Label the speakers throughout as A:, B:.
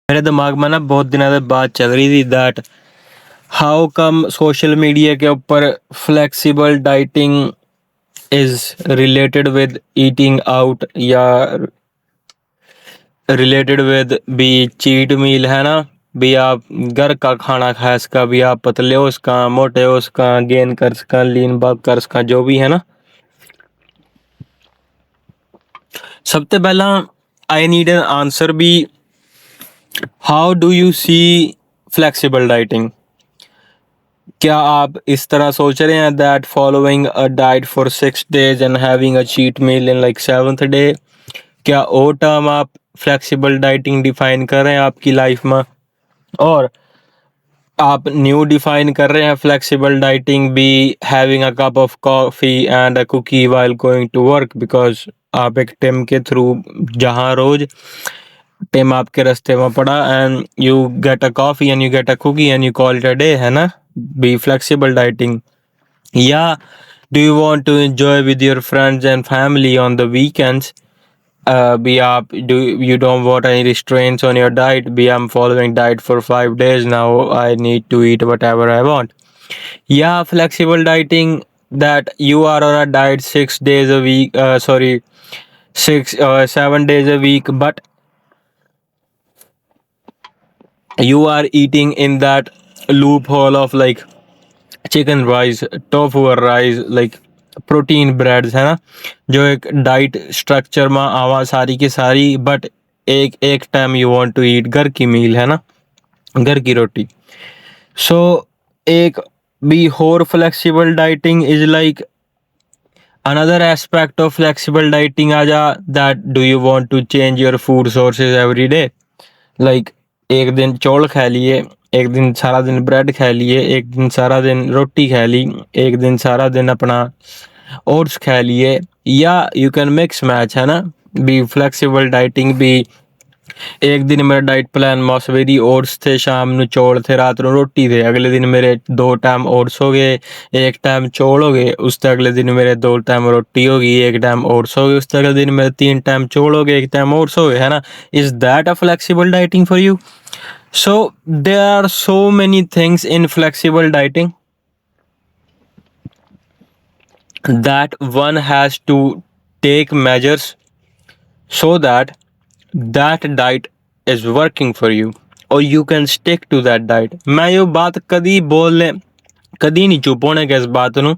A: मेरे दिमाग में ना बहुत दिनों से बात चल रही थी that how come social media के ऊपर flexible dieting is related with eating out या रिलेटेड विद भी चीट मील है ना। भी आप घर का खाना खा सका, भी आप पतले हो सका, मोटे हो सका, गेन कर सका, लीन बाक कर सका, जो भी है ना। सबसे पहला आई नीड एन आंसर भी, how do you see flexible dieting? क्या आप इस तरह सोच रहे हैं that following a diet for 6 days and having a cheat meal in like 7th day, क्या वो टर्म आप फ्लेक्सिबल डाइटिंग डिफाइन कर रहे हैं आपकी लाइफ में? और आप न्यू डिफाइन कर रहे हैं फ्लेक्सिबल डाइटिंग भी having a cup of coffee and a cookie while going to work, because आप एक टिम के थ्रू, जहाँ रोज टिम आपके रास्ते में पड़ा and you get a coffee and you get a cookie and you call it a day, है ना? Be flexible dieting. या do you want to enjoy with your friends and family on the weekends? Be up, do you don't want any restraints on your diet? Be I'm following diet for 5 days now. I need to eat whatever I want. Yeah, flexible dieting, that you are on a diet 6 days a week. Sorry, 7 days a week, but you are eating in that loophole of like chicken rice, tofu rice, like protein breads, है ना? जो एक diet structure में आवा सारी की सारी, but एक एक time you want to eat घर की मील, है ना? घर की रोटी। सो एक बी होर flexible dieting is like another aspect of flexible dieting आजा, that do you want to change your food sources every day? Like एक दिन चौल खा लिए, एक दिन सारा दिन ब्रेड खा लिए, एक दिन सारा दिन रोटी खा ली, एक दिन सारा दिन अपना ओट्स खा लिए, या यू कैन मिक्स मैच, है ना? बी फ्लेक्सिबल डाइटिंग भी एक दिन मेरा डाइट प्लान मौसवेरी ओट्स थे, शाम ਨੂੰ चौल थे, रात ਨੂੰ रोटी थे, अगले दिन मेरे 2 टाइम ओट्स हो गए, एक टाइम चौल हो गए, उससे अगले दिन मेरे 2 टाइम रोटी हो गई, एक टाइम ओट्स हो गए, उससे अगले दिन मेरे 3 टाइम चौल हो गए, एक टाइम ओट्स हो गए, है ना? Is that a flexible dieting for you? So there are so many things in flexible dieting that one has to take measures so that that diet is working for you or you can stick to that diet. मैं ये बात कदी बोलने कदी नहीं चुप होने का इस बात ਨੂੰ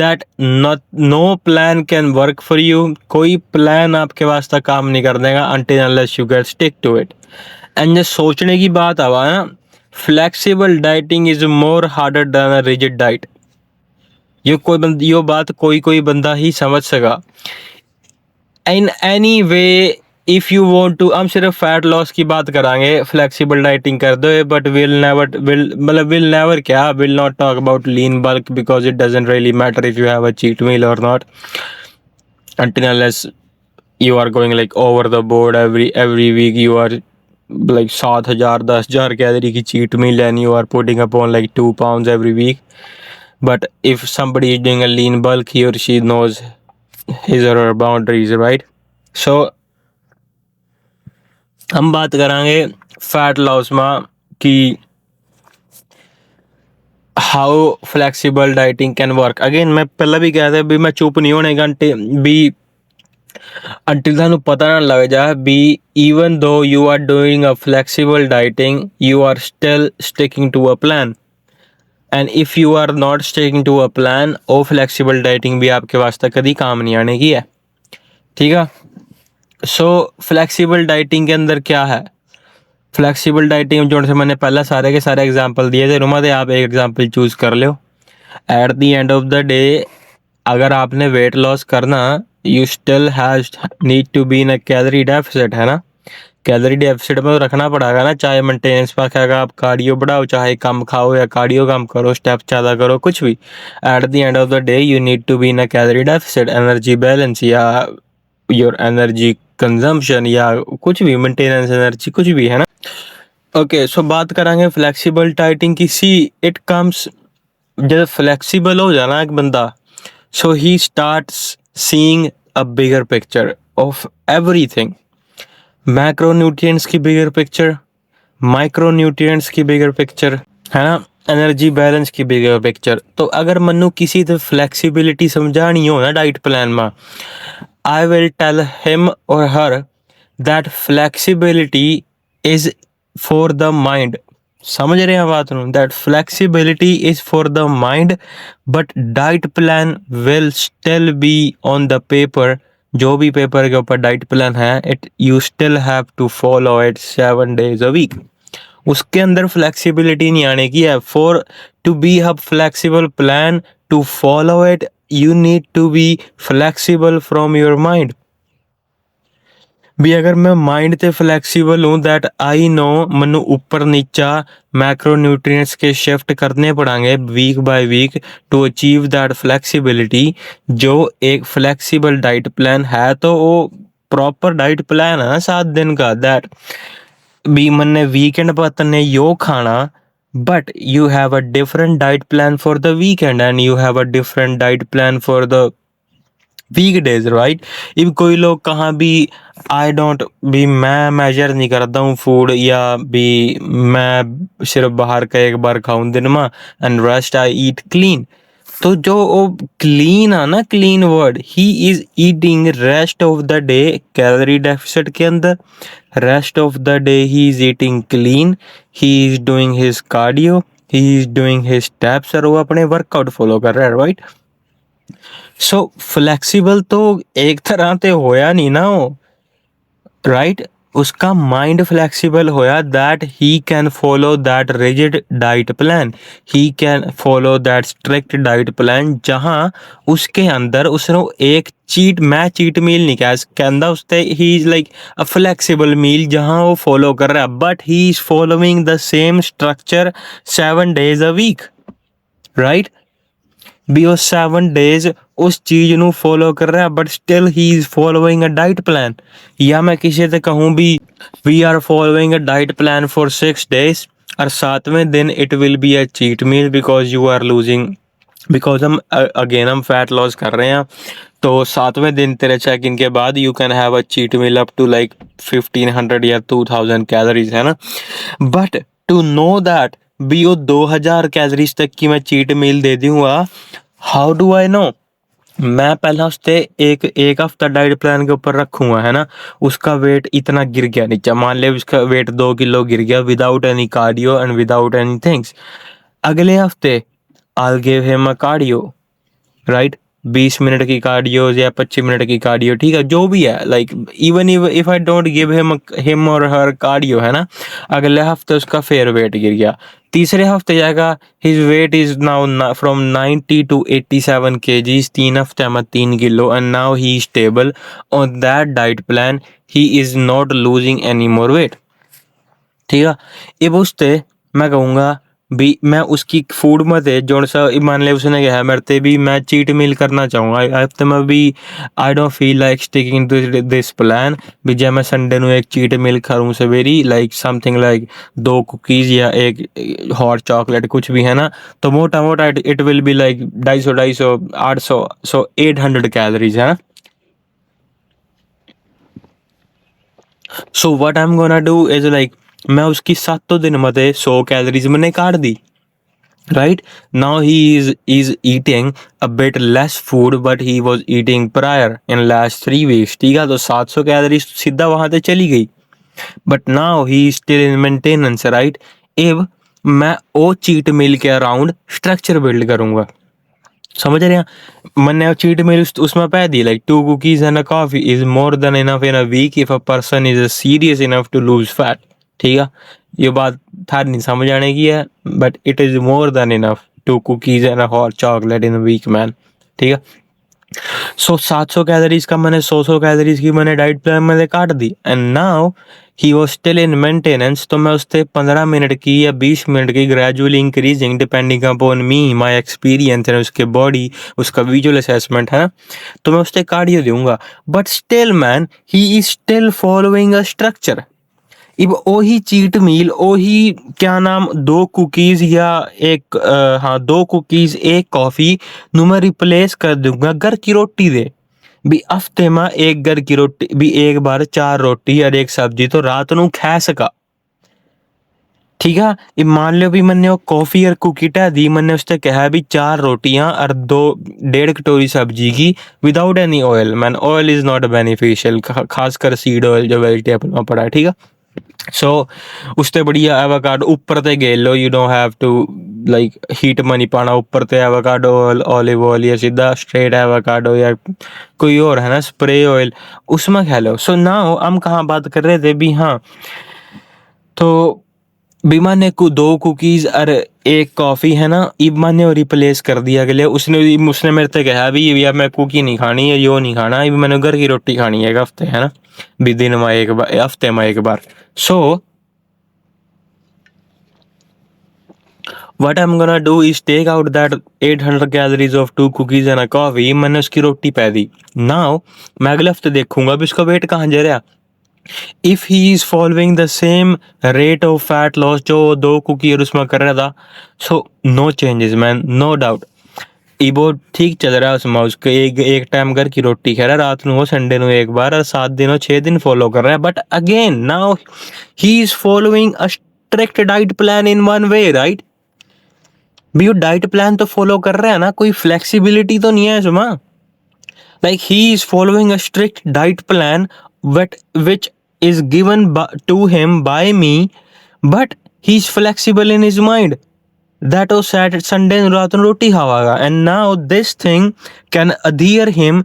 A: that not no plan can work for you. कोई प्लान आपके वास्ते काम नहीं कर देगा until unless you get stick to it. And जो सोचने की बात आवा ना, flexible dieting is more harder than a rigid diet. ये बात कोई कोई बंदा ही समझ सका। In any way, if you want to, हम सिर्फ फैट लॉस की बात करांगे, फ्लेक्सिबल डाइटिंग कर दो, बट विल नेवर क्या, will not talk about lean bulk because it doesn't really matter if you have a cheat meal और not, until unless you are going like over the board every week, you are like 7,000 10,000 calorie की cheat meal and you are putting upon like 2 pounds every week. But if somebody is doing a lean bulk, he or she knows his or her boundaries, right? So हम बात करांगे fat loss में कि how flexible dieting can work. Again मैं पहला भी कहा था भी मैं चुप नहीं होने घंटे भी until थानू पता ना लग जाए भी even though you are doing a flexible dieting, you are still sticking to a plan. And if you are not sticking to a plan, वो flexible dieting भी आपके वास्ते कभी काम नहीं आने की है, ठीक है? सो फ्लेक्सिबल डाइटिंग के अंदर क्या है? फ्लेक्सिबल डाइटिंग जो से मैंने पहला सारे के सारे एग्जांपल दिए थे, रुमा दे आप एक एग्जांपल चूज कर लो। At the end of the day अगर आपने वेट लॉस करना, you still has need to be in a calorie deficit, है ना? कैलोरी डेफिसिट में तो रखना पड़ेगा ना, चाहे मेंटेनेंस पर खाएगा, आप कार्डियो बढ़ाओ, चाहे कम खाओ या कार्डियो कम करो, स्टेप ज़्यादा करो, कुछ भी, at the end of the day you need to be in a calorie deficit, energy balance या योर एनर्जी कंजम्पशन या कुछ भी, मेंटेनेंस एनर्जी कुछ भी, है ना? ओके, सो बात करेंगे फ्लेक्सिबल डाइटिंग की। सी इट कम्स, जब फ्लेक्सिबल हो जाना एक बंदा, so he starts seeing a bigger picture of everything, macronutrients की bigger picture, माइक्रो न्यूट्रिएंट्स की बिगर पिक्चर है ना, एनर्जी बैलेंस की बिगर पिक्चर। तो अगर मनु किसी तो फ्लैक्सीबिलिटी समझानी हो ना डाइट प्लान में, आई विल टेल हिम और her that flexibility is for the mind. समझ रहे हैं बात नू, that flexibility is for the mind but diet plan will still be on the paper. जो भी पेपर के ऊपर डाइट प्लान है, it you still have to follow it 7 days a week। उसके अंदर फ्लेक्सिबिलिटी नहीं आने की है। For to be a flexible plan, to follow it, you need to be flexible from your mind. भी अगर मैं माइंड ते फ्लैक्सीबल हूँ, दैट आई नो मनु ऊपर नीचा मैक्रो न्यूट्रिएंट्स के शिफ्ट करने पड़ेंगे week by week to achieve that flexibility. जो एक फ्लैक्सीबल डाइट प्लान है तो वो प्रॉपर डाइट प्लान है ना 7 दिन का, दैट भी मैंने वीकेंड पर तने यो खाना, but you have a different diet plan for the weekend and you have a different diet plan for the weekdays, right. इब कोई लोग कहाँ भी आई डोंट भी मैं मेजर नहीं करता हूँ फूड, या भी मैं सिर्फ बाहर का एक बार खाऊं दिन में and rest I eat clean. तो जो वो क्लीन है ना, clean word, he is eating rest of the day calorie deficit के अंदर, rest of the day he is eating clean, he is doing his cardio, he is doing his steps, और वो अपने वर्कआउट फॉलो कर रहा है, right. सो flexible तो एक तरह ते होया नहीं ना वो, राइट। उसका माइंड फ्लेक्सिबल होया that he can follow that rigid diet plan, he can follow that strict diet plan, जहां उसके अंदर उसने एक मैं चीट मील नहीं कहता उसते, he is like a flexible meal जहां वो फॉलो कर रहा है, but he is following the same structure 7 days a week, right. भी वो 7 days उस चीज ਨੂੰ फॉलो कर रहा है, but still he is following a diet plan. या मैं किसी से कहूँ भी we are following a diet plan for 6 days, और 7वें दिन it will be a cheat meal because you are losing, because हम अगेन हम फैट लॉस कर रहे हैं। तो 7वें दिन तेरे चेक इन के बाद you can have a cheat meal up to like 1500 या 2000 कैलोरीज, है ना। बट टू नो दैट भी वो 2000 कैलोरीज तक की मैं चीट मील दे दूंगा, हाउ डू आई नो। मैं पहला उससे एक एक हफ्ता डाइट प्लान के ऊपर रखूंगा, है ना। उसका वेट इतना गिर गया नीचे, मान ले उसका वेट 2 किलो गिर गया without any cardio and without any things. अगले हफ्ते I give him a cardio, right. 20 minute की कार्डियो या 25 मिनट की कार्डियो, ठीक है, जो भी है, like even if I don't give him और हर कार्डियो, है ना। अगले हफ्ते उसका फेयर वेट गिर गया। तीसरे हफ्ते जाएगा his weight is now from 90 to 87 kgs, 3 हफ्ते में 3 kilo, and now he is stable on that diet plan, he is not losing any more weight, ठीक है। अब उससे मैं कहूँगा भी मैं उसकी फूड में थे जो सा मान ले उसने कहा मेरे ते भी मैं चीट मील करना चाहूँगा हफ्ते में भी, I don't feel like sticking to this plan. भी जब मैं संडे ਨੂੰ एक चीट मील करूँ सवेरी, लाइक समथिंग लाइक 2 कुकीज़ या एक हॉट चॉकलेट कुछ भी, है ना। तो मोटा मोटा it will be like 250 800 800 calories, है ना। So what I am gonna do is like मैं उसकी 7 दिन में 100 कैलोरीज मैंने काट दी, right now he is eating a bit less food but he was eating prior in last 3 weeks, ठीक है। तो 700 कैलोरीज सीधा वहां से चली गई, but now he is still in maintenance, right। अब मैं वो चीट मील के अराउंड स्ट्रक्चर बिल्ड करूंगा, समझ रहे हैं। मैंने चीट मील उसमें पै दी like 2 cookies and a coffee is more than enough in a week if a person is serious enough to lose fat, ठीक है। ये बात था नहीं समझ आने की है, but it is more than enough 2 cookies and a hot chocolate in a week, man, ठीक है। सो 700 कैलोरीज का मैंने 100 कैलोरीज की मैंने डाइट प्लान में काट दी, and now he was still in maintenance. तो मैं उससे 15 मिनट की या 20 मिनट की gradually increasing depending upon me my experience and उसके बॉडी उसका विजुअल असेसमेंट, है ना। तो मैं उससे कार्डियो दूंगा, but still man he is still following a structure. इब ओही चीट मील ओही क्या नाम 2 कुकीज या एक हाँ 2 कुकीज एक कॉफी नु मैं रिप्लेस कर दूंगा घर की रोटी दे। भी हफ्ते में एक घर की रोटी भी एक बार 4 रोटी और एक सब्जी तो रात नू खा सका, ठीक है। ये मान लो भी मैंने वो कॉफ़ी और कुकी ढा दी, मैंने उससे कहा भी 4 रोटियां और 2 1.5 कटोरी सब्जी की without any oil. Man oil is not beneficial, खासकर सीड ऑयल जो वेजिटेबल में पड़ा है, ठीक है। सो उसते बढ़िया एवोकाडो ऊपर ते गेल लो, you don't have to like heat में नहीं पाना, ऊपर ते एवोकाडो ऑयल, ऑलिव ऑयल या सीधा स्ट्रेट एवोकाडो या कोई और है ना स्प्रे ऑयल, उसमें खा लो। सो नाउ हम कहाँ बात कर रहे थे भी, हाँ तो बीमा ने 2 कुकीज और 1 कॉफ़ी है ना, इब्मा ने रिप्लेस कर दिया अगले। उसने उसने मेरे से कहा भी ये मैं कुकी नहीं खानी है, यो नहीं खाना, ये मैंने घर की रोटी खानी है एक हफ्ते, है ना, भी दिन में एक बार, हफ्ते में एक बार। सो what I'm gonna do is take out that 800 calories of 2 cookies and a coffee, मैंने उसकी रोटी पै दी। Now मैं अगले हफ्ते देखूंगा भी उसका वेट कहाँ जा रहा। If he is following the same rate of fat loss जो 2 कुकी और उसमें कर रहा था, so no changes man, no doubt। वो ठीक चल रहा है उसमें, उसके एक टाइम घर की रोटी खा रहा है, रात को संडे को एक बार, और 7 दिन 6 दिन फॉलो कर रहा है। But again now he is following a strict diet plan in one way, right. भी वो डाइट प्लान तो फॉलो कर रहा है ना, कोई फ्लेक्सिबिलिटी तो नहीं है इसमें। Like he is following a strict diet plan but which is given to him by me, but he is flexible in his mind that was Saturday Sunday रात को रोटी खावागा, and now this thing can adhere him,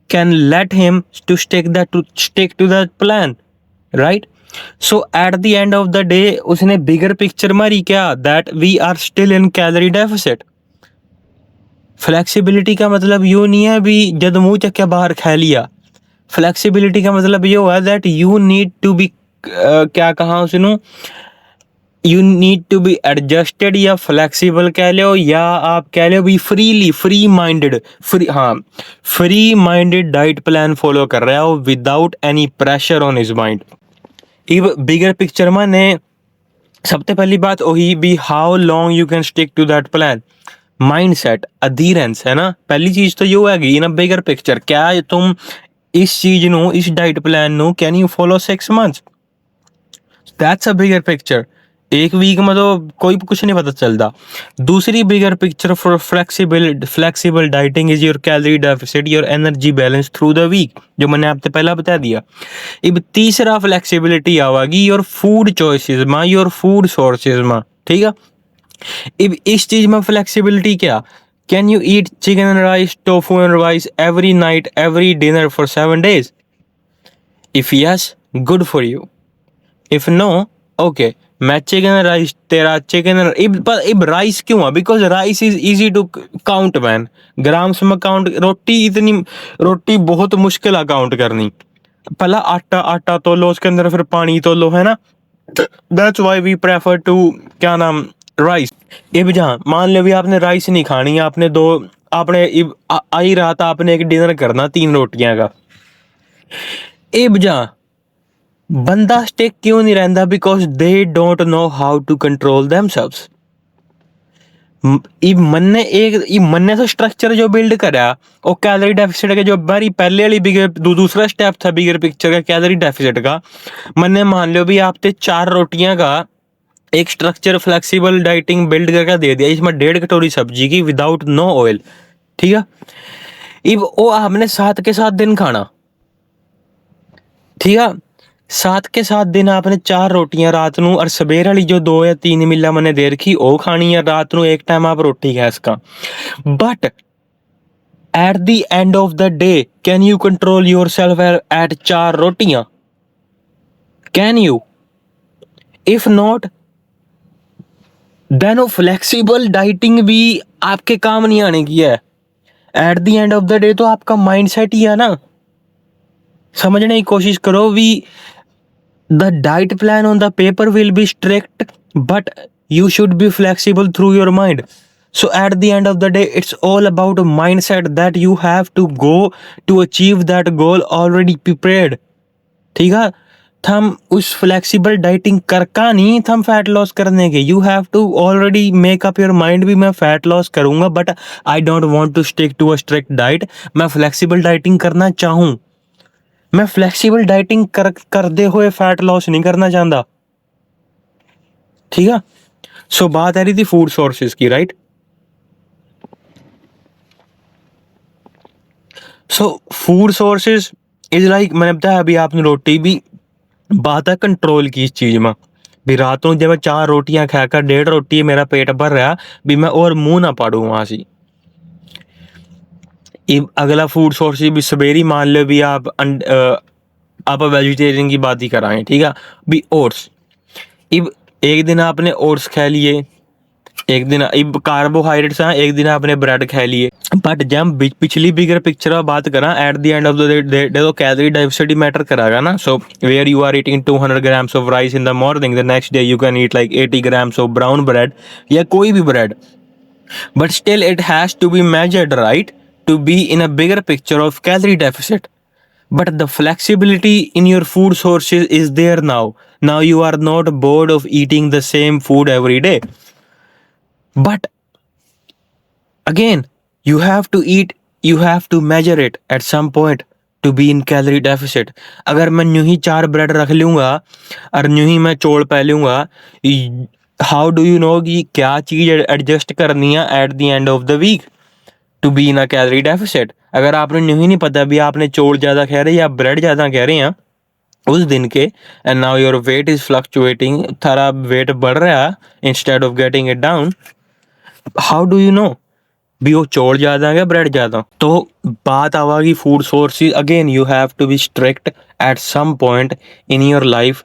A: can let him to stick to that plan, right? So at the end of the day उसने bigger picture मारी क्या, that we are still in calorie deficit। Flexibility का मतलब यो नहीं है भी जब मुंह चक्के बाहर खा लिया। फ्लेक्सिबिलिटी का मतलब यो है that you need to be क्या कहा उसने, you need to be adjusted या फ्लेक्सिबल कह लो, या आप कह लो भी freely free minded, free minded diet plan follow कर रहा हो without any pressure on his mind. Even bigger picture में ने सबसे पहली बात वही भी how long you can stick to that plan, mind set adherence है ना। पहली चीज तो यो हैगी ना बिगर पिक्चर, क्या तुम इस चीज नु इस डाइट प्लान नु can you follow 6 months, that's a bigger picture. एक वीक में तो कोई कुछ नहीं पता चलता। दूसरी bigger picture for flexible dieting is your calorie deficit, your energy balance through the week, जो मैंने आपसे पहला बता दिया। अब तीसरा फ्लेक्सिबिलिटी आवागी योर फूड चॉइसेस में, योर फूड सोर्सेज में, ठीक है। अब इस चीज में फ्लेक्सिबिलिटी क्या, can you eat chicken and rice, tofu and rice every night every dinner for 7 days? If yes, good for you. If no, okay मैं चिकन राइस तेरा चिकन, इब राइस क्यों है, because rice is easy to count man, grams में count. रोटी बहुत मुश्किल है काउंट करनी। पहला आटा तो लो, उसके अंदर फिर पानी तो लो, है ना। That's why we prefer to क्या नाम राइस। इब जहाँ मान लो भी आपने राइस नहीं खानी, आपने आई रात आपने एक डिनर करना 3 रोटियां का। इब जहाँ बंदा स्टिक क्यों नहीं रहता, because they don't know how to control themselves. मन ने तो स्ट्रक्चर जो बिल्ड करा और कैलोरी डेफिसिट का जो बारी पहले वाली बिगर दूसरा स्टेप था बिगर पिक्चर का कैलोरी डेफिसिट का, मन ने मान लो भी आपने 4 रोटियां का एक स्ट्रक्चर फ्लेक्सिबल डाइटिंग बिल्ड करके दे दिया, इसमें 1.5 कटोरी सब्जी की विदाउट नो ऑयल, ठीक है। इब वो आपने 7 के 7 दिन खाना, ठीक है। 7 के 7 दिन आपने 4 रोटियां रात नू और सवेर वाली जो 2 या 3 मीला मैंने दे रखी वो खानी है, रात नू एक टाइम आप रोटी खा इसका। But at the end of the day can you control yourself at 4 रोटियां, can you? If not then flexible dieting भी आपके काम नहीं आने की है। At the end of the day तो आपका माइंड सेट ही है ना। समझने की कोशिश करो, we the diet plan on the paper will be strict, but you should be flexible through your mind. So at the end of the day it's all about a mindset that you have to go to achieve that goal already prepared, ठीक है। थम उस flexible dieting करका नहीं थम fat loss करने के, you have to already make up your mind भी मैं फैट लॉस करूंगा, but I don't want to stick to a strict diet. मैं फ्लेक्सिबल डाइटिंग करना चाहूँ, मैं फ्लेक्सिबल डाइटिंग करते हुए फैट लॉस नहीं करना चाहता, ठीक है। सो बात आ रही थी फूड सोर्सेज की, right. So food sources is like, मैंने बताया अभी आपने रोटी भी, बात है कंट्रोल की इस चीज में भी। रात को जब मैं 4 रोटियां खाकर 1.5 रोटी मेरा पेट भर रहा भी, मैं और मुंह ना पाड़ू वहां से। अगला फूड सोर्स भी सवेरी मान लो भी आप वेजिटेरियन की बात ही कराएं, ठीक है भी। ओट्स, इब एक दिन आपने ओट्स खा लिए, एक दिन इब कार्बोहाइड्रेट्स हैं, एक दिन आपने ब्रेड खा लिए। बट जब हम पिछली बिगर पिक्चर में बात करा, at the end of the day तो कैलोरी डाइवर्सिटी मैटर करागा ना। So where you are eating 200 grams of rice in the morning, the next day you can eat like 80 grams of brown bread या कोई भी bread, but still it has to be measured, right, to be in a bigger picture of calorie deficit. But the flexibility in your food sources is there now. Now you are not bored of eating the same food every day, but again you have to eat, you have to measure it at some point to be in calorie deficit. अगर मैं यूं ही 4 bread रख लूंगा और यूं ही मैं चौल पै लूंगा, हाउ डू यू नो कि क्या चीज एडजस्ट करनी है at the end of the week to be in a calorie deficit. अगर आपने नहीं पता भी आपने चौल ज़्यादा खा रहे या ब्रेड ज़्यादा खा रहे हैं उस दिन के, and now your weight is fluctuating, थारा वेट बढ़ रहा है instead of getting it down, how do you know भी वो चौल ज़्यादा है ब्रेड ज़्यादा। तो बात आवागी food sources, again you have to be strict at some point in your life.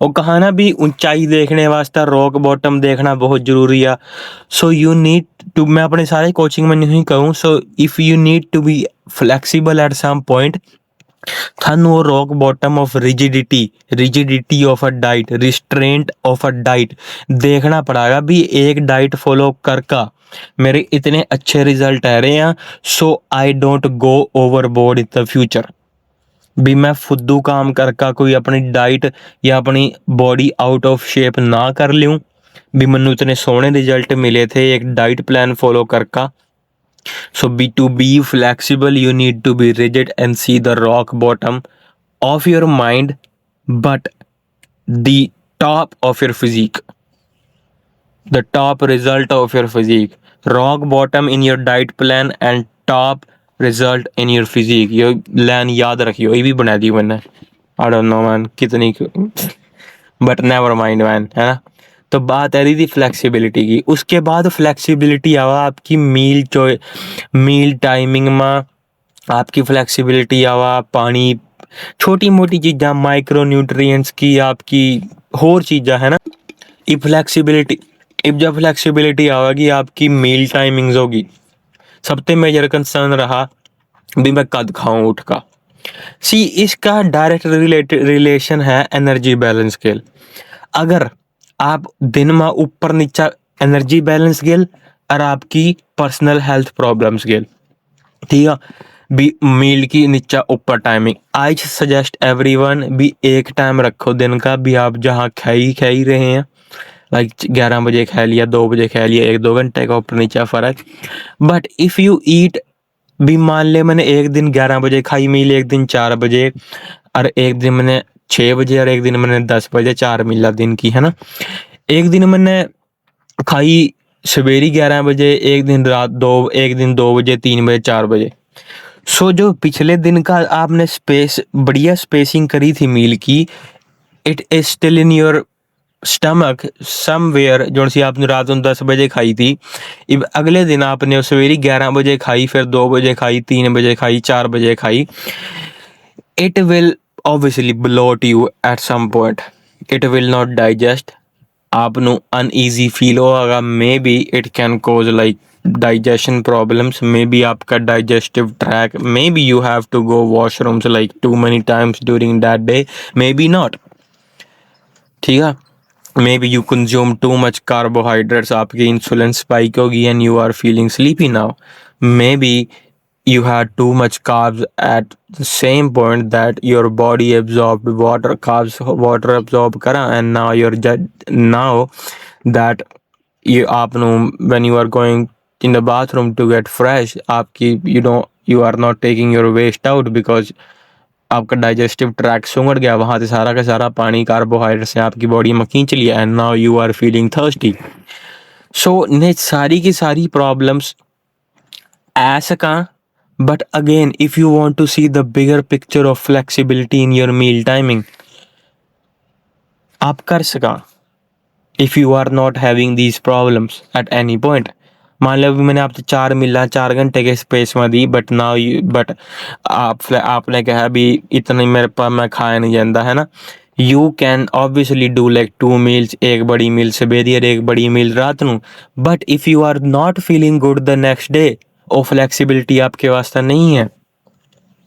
A: और कहा ना भी ऊंचाई देखने वास्ते रॉक बॉटम देखना बहुत जरूरी है। सो यू नीड टू, मैं अपने सारे कोचिंग में नहीं कहूँ, so if you need to be flexible at some point, थानू rock bottom of rigidity of a diet, restraint of a diet देखना पड़ेगा भी। एक डाइट फॉलो करका मेरे इतने अच्छे रिजल्ट आ रहे हैं, so I don't go overboard in the future भी। मैं फुद्दू काम करका कोई अपनी डाइट या अपनी बॉडी आउट ऑफ शेप ना कर लूँ भी। मैनू इतने सोहने रिजल्ट मिले थे एक diet plan follow Karka. So to be flexible, you need to be rigid and see the rock bottom of your mind, but the top of your physique, the top result of your physique, rock bottom in your diet plan and top result in your physique। ये line याद रखियो, ये भी बना दी मैंने, I don't know man कितनी, but never mind man, है ना। तो बात आ रही थी फ्लेक्सिबिलिटी की। उसके बाद फ्लेक्सिबिलिटी आवा आपकी मील टाइमिंग में, आपकी फ्लेक्सिबिलिटी आवा पानी, छोटी मोटी चीज़ा माइक्रो न्यूट्रिएंट्स की, आपकी होर चीज़ा, है ना। ये फ्लेक्सिबिलिटी, अब जब फ्लेक्सिबिलिटी आवेगी आपकी मील टाइमिंग्स होगी। सबसे मेजर कंसर्न रहा भी मैं कद खाऊं उठ का। सी इसका डायरेक्ट रिलेशन है एनर्जी बैलेंस के। अगर आप दिन में ऊपर नीचा एनर्जी बैलेंस गेल और आपकी पर्सनल हेल्थ प्रॉब्लम्स गेल, ठीक है भी, मील की नीचा ऊपर टाइमिंग, आई सजेस्ट एवरीवन भी एक टाइम रखो दिन का भी। आप जहाँ खा ही रहे हैं, लाइक 11 बजे खा लिया, 2 बजे खा लिया, 1-2 घंटे का ऊपर नीचा फर्क। बट इफ़ यू ईट भी, मान ले मैंने एक दिन 11 बजे खाई मील, एक दिन 4 बजे, और एक दिन मैंने 6 बजे, और एक दिन मैंने 10 बजे, 4 मीला दिन की, है ना। एक दिन मैंने खाई सवेरे 11 बजे, एक दिन रात 2, एक दिन 2 बजे, 3 बजे, 4 बजे। सो जो पिछले दिन का आपने बढ़िया स्पेसिंग करी थी मील की, it is still in your stomach somewhere. जो सी आपने रात को 10 बजे खाई थी, अब अगले दिन आपने सवेरे 11 बजे खाई, फिर 2 बजे खाई, 3 बजे खाई, 4 बजे खाई, it will obviously bloat you at some point, it will not digest, आपनु uneasy feel होगा, may be it can cause like digestion problems, maybe आपका digestive tract, maybe you have to go washrooms like too many times during that day, maybe not, ठीक है। maybe you consume too much carbohydrates, आपकी insulin spike होगी and you are feeling sleepy now, maybe you had too much carbs at the same point that your body absorbed water absorb करा, and now now that you आपनु when you are going in the bathroom to get fresh, आपकी you are not taking your waste out because आपका digestive tract सुंगड़ गया, वहाँ से सारा का सारा पानी कार्बोहाइड्रेट से आपकी बॉडी में खींच लिया and now you are feeling thirsty. So ने सारी की सारी प्रॉब्लम्स आ सका। But again if you want to see the bigger picture of flexibility in your meal timing, आप कर सका if you are not having these problems at any point. मान लो अभी मैंने आपसे 4 मिला 4 घंटे के स्पेस में दी, बट नाउ यू बट आपने कहा भी इतने मेरे पास मैं खाया नहीं जाता है ना। You can obviously do like 2 meals, एक बड़ी मील सवेरे और एक बड़ी मील रात ਨੂੰ। But if you are not feeling good the next day, ਉਹ फ्लैक्सीबिलिटी आपके वास्ते नहीं है।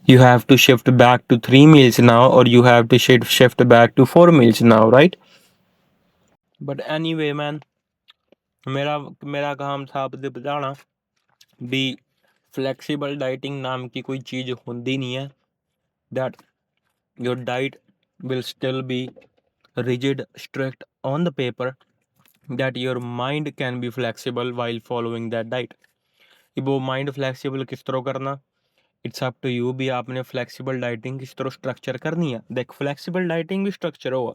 A: You have to shift back to 3 meals now, or you have to shift back to 4 meals now, right? But anyway man, मेरा मेरा काम था आपसे बताना भी फ्लेक्सिबल डाइटिंग नाम की कोई चीज़ होती नहीं है। That your diet will still B rigid strict on the paper, that your mind can be flexible while following that diet। कि वो माइंड फ्लेक्सिबल किस तरह करना, इट्स अप टू यू भी आपने फ्लेक्सिबल डाइटिंग किस तरह स्ट्रक्चर करनी है। देख फ्लेक्सिबल डाइटिंग भी स्ट्रक्चर होगा,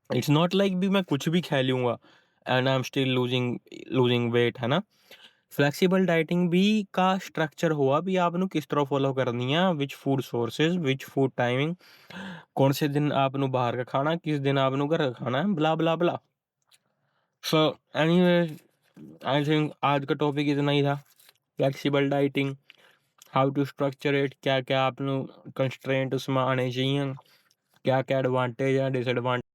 A: इट्स नॉट लाइक भी मैं कुछ भी खा लूँगा and I am still losing losing weight, है ना। फ्लैक्सीबल डाइटिंग भी का स्ट्रक्चर हुआ भी आपने किस तरह फॉलो करनी है, which food sources, which food timing, कौन से दिन आपने बाहर का खाना, किस दिन आपने घर का खाना है, ब्ला ब्ला ब्ला। सो एनीवे आई थिंक आज का टॉपिक इतना ही था, flexible dieting, how to structure it, क्या क्या आपने कंस्ट्रेंट उसमें आने चाहिए, क्या क्या एडवांटेज है डिसएडवांटेज।